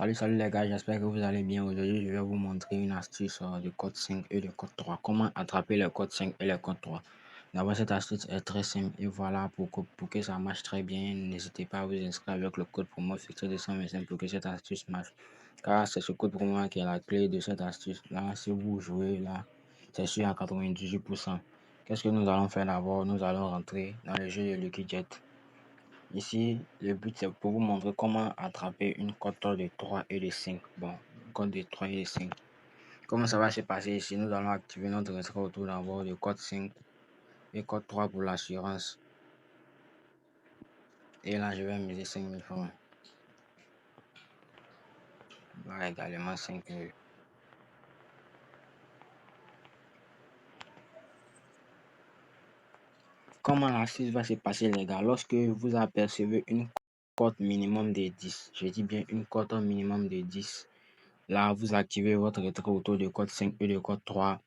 Salut les gars, j'espère que vous allez bien. Aujourd'hui, je vais vous montrer une astuce de code 5 et de code 3. Comment attraper le code 5 et le code 3. D'abord, cette astuce est très simple et voilà, pour que ça marche très bien, n'hésitez pas à vous inscrire avec le code promo fixé de 125 pour que cette astuce marche. Car c'est ce code promo qui est la clé de cette astuce. Là, si vous jouez là, c'est sûr à 98%. Qu'est-ce que nous allons faire d'abord? Nous allons rentrer dans le jeu de Lucky Jet. Ici, le but c'est pour vous montrer comment attraper une cote de 3 et de 5. Bon, cote de 3 et de 5. Comment ça va se passer ici? Nous allons activer notre retrait autour d'abord de code 5 et code 3 pour l'assurance. Et là, je vais miser 5000 francs. Là également 5000. Comment l'astuce va se passer, les gars? Lorsque vous apercevez une cote minimum de 10, je dis bien une cote minimum de 10, là, vous activez votre retrait autour de code 5 et de code 3.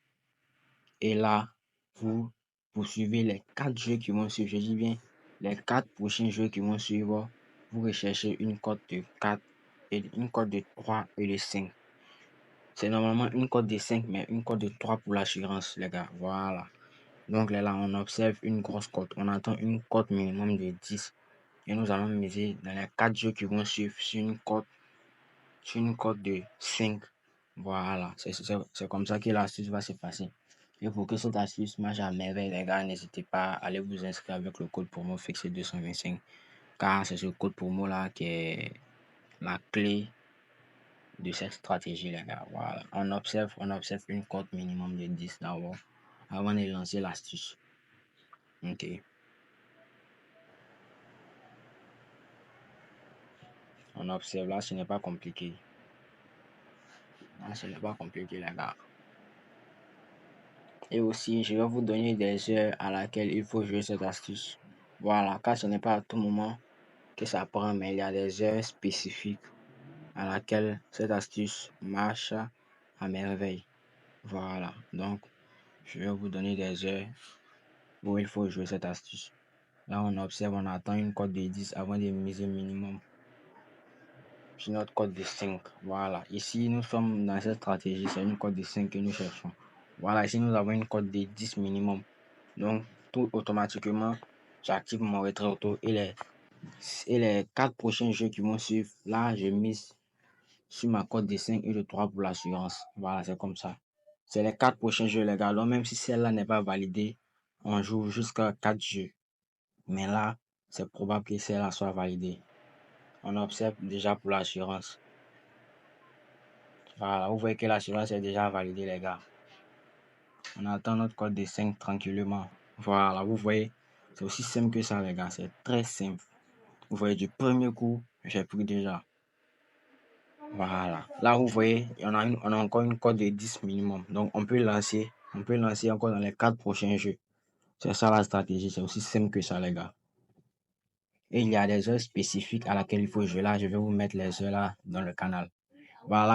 Et là, vous poursuivez les 4 jeux qui vont suivre. Je dis bien, les 4 prochains jeux qui vont suivre, vous recherchez une cote de 4 et une cote de 3 et de 5. C'est normalement une cote de 5, mais une cote de 3 pour l'assurance, les gars. Voilà. Donc là, on observe une grosse cote. On attend une cote minimum de 10. Et nous allons miser dans les 4 jeux qui vont suivre sur une cote de 5. Voilà. C'est comme ça que l'astuce va se passer. Et pour que cette astuce marche à merveille, les gars, n'hésitez pas à aller vous inscrire avec le code promo fixé 225. Car c'est ce code promo là qui est la clé de cette stratégie, les gars. Voilà. On observe une cote minimum de 10 d'abord avant de lancer l'astuce. Ok. On observe là, ce n'est pas compliqué. Là, ce n'est pas compliqué, les gars. Et aussi, je vais vous donner des heures à laquelle il faut jouer cette astuce. Voilà, car ce n'est pas à tout moment que ça prend, mais il y a des heures spécifiques à laquelle cette astuce marche à merveille. Voilà, donc je vais vous donner des heures où il faut jouer cette astuce. Là, on observe, on attend une cote de 10 avant de miser minimum sur notre cote de 5. Voilà, ici nous sommes dans cette stratégie, c'est une cote de 5 que nous cherchons. Voilà, ici nous avons une cote de 10 minimum. Donc, tout automatiquement, j'active mon retrait auto et les 4 prochains jeux qui vont suivre, là, je mise sur ma cote de 5 et de 3 pour l'assurance. Voilà, c'est comme ça. C'est les 4 prochains jeux, les gars. Donc, même si celle-là n'est pas validée, on joue jusqu'à 4 jeux. Mais là, c'est probable que celle-là soit validée. On observe déjà pour l'assurance. Voilà, vous voyez que l'assurance est déjà validée, les gars. On attend notre code de 5 tranquillement. Voilà, vous voyez, c'est aussi simple que ça, les gars. C'est très simple. Vous voyez, du premier coup, j'ai pris déjà. Voilà. Là, vous voyez, on a encore une cote de 10 minimum. Donc, on peut lancer encore dans les 4 prochains jeux. C'est ça la stratégie. C'est aussi simple que ça, les gars. Et il y a des heures spécifiques à laquelle il faut jouer. Là, je vais vous mettre les heures là dans le canal. Voilà.